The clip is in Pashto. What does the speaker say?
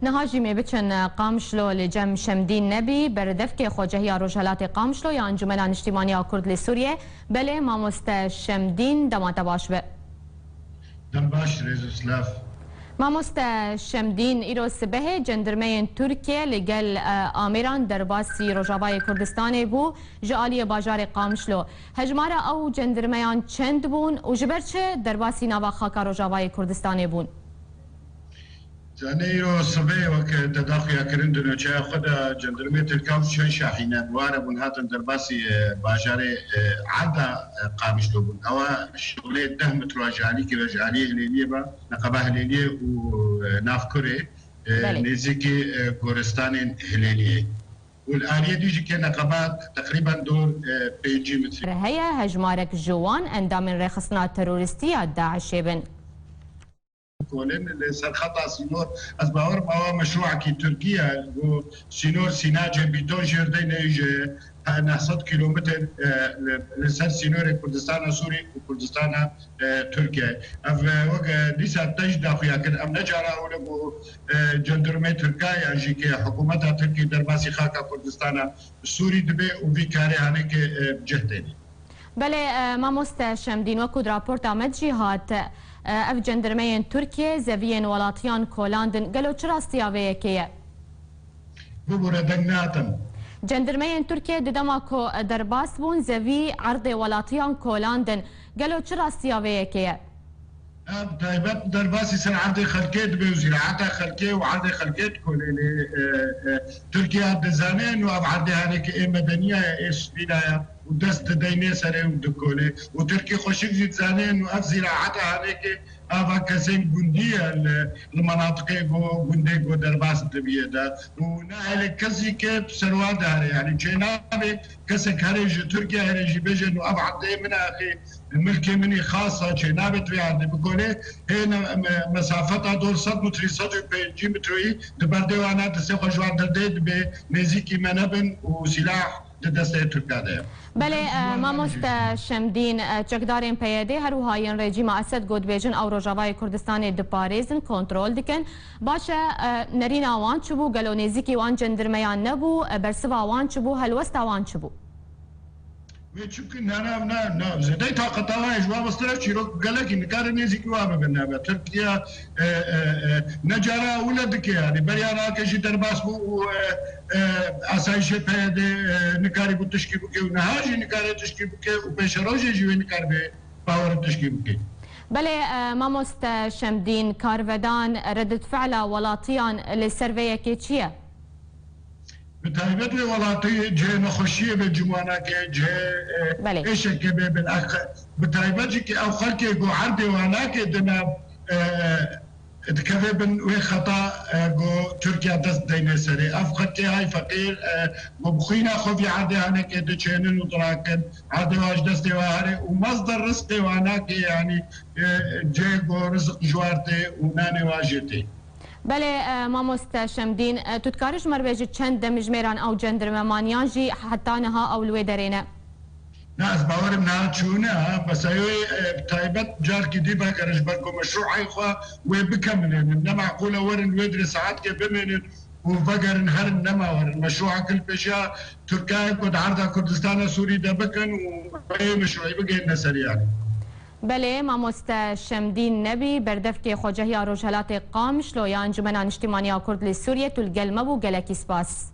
نهاجی می بچن قامشلو لجم شمدین نبی بردفک خوجهی روجهلات قامشلو یا انجمن اجتماعی کرد لسوریه بله ماموست شمدین دمات باش به دم باش رزوسلاف ماموست شمدین ایرو سبه جندرمه ترکیه لگل آمیران در باسی روجاوای کردستان بو جالی باجار قامشلو هجماره او جندرمه چند بون و جبرچه در باسی نوا خاکا روجاوای کردستان بون زانيرو صبي وك تداخل كرندنا جاء خدا جندرميت الكام شن شاحنة وارا بن هاتن درباسي باجاري عدا قامش لبن أو شغلة دهم تراجعني كرجالية هليلية با نقبة هليلية ونافكرة نزيكي كورستان هليلية والآلية ديجي كنقبات تقريبا دور 5 متر. هي هجمارك جوان اندام رخصنا ترورستية داعش بن. كونن سرخطا سينور از باور ما مشروع کی ترکیه و سينور سيناجه بيتون جردين يجي 900 كيلومتر لسر سينور كردستان سوري وكردستان تركيا اف وقت ديسا تجد اخويا كن ام نجارا ولو جندرمي تركيا يجي كي حكومتها تركي درباسي خاكا كردستان سوري دبي وفي كاري هانيك بجهتين بله ماموست شمدين وكود رابورت آمد جهات اف جندرمين تركيا زوين ولاتيان كولاندن قالوا چرا استياوه كيه ببردناتن جندرمين تركيا ددماكو درباس بون زوي عرض ولاتيان كولاندن قالوا چرا استياوه كيه تايبات درباسي سن عرض خلقيت بوزراعتها خلقيه وعرض خلقيت كولي تركيا دزانين واب عرض هانيك ايه مدنيه ايش بينايا ودست ديني سري ودكولي وتركي خوشك زيد زانين واف زراعتها هانيك افا كسين جنديه المناطق جو جندي جو درباس تبيه دا وناهل كسي كيب سروا دار يعني جنابي كسك هرج تركيا هرج بيجن واب عرض من اخي الملكي مني خاصة جنابة تبيعد بقوله هنا مسافتها دور 100 متر 150 متري دبردي وانا تسيق جوار درديد بنزيكي منبن وسلاح دسته تركيا. بله ماموست شمدین چکدارین پیاده هر وهاین رژیم اسد گود بیجن او روجاوای کردستان دپاریزن کنترل دکن باشه نرین آوان چبو گلونیزی کی وان جندرمیان نبو برسوا آوان چبو هلوست آوان چبو çünkü ne zedey takatava ejva bastırıp çirok galak inkar nezi ki var bana Türkiye necara uladık yani beriyana keşi derbas bu asayişe peyde nikari bu tışki bu ki nehajı nikari tışki bu ki u peşeroje jive nikar be باور tışki bu ki بله ماموست شمدين كارفدان ردة فعل ولاتيان للسرفيه كيتشيه بتايبت ولاتي جه نخشيه بالجمانه كي جه ايش كي بالاخ بتايبت كي او خلكي جو عندي وهناك دنا تكذب وي خطا جو تركيا دست دينا سري افقدتي هاي فقير وبخينا خوفي عندي هناك دشين ودراكن عندي واش دستي وهاري ومصدر رزقي وهناك يعني جه جو رزق جوارتي وناني واجتي بله ماموست شمدین تو تکارش مرویج چند دمجمیران او جندرمانیان جی حتی نها اولوی درینه ناس باورم نها چونه بس ايوه تايبت جاركي دي باكرش بركو مشروع ايخوا وبكملن انما معقوله ورن ويدري ساعات كي بمن وبقر هر انما ورن مشروع كل بشا تركيا قد عرضها كردستان سوري دبكن ومشروع بقى النسر يعني بله ماموست شمدین نبی بردفک خوجهی روجهلات قامشلو یا انجمن اجتماعی کرد لسوریه تلگل مبو گلکی سپاس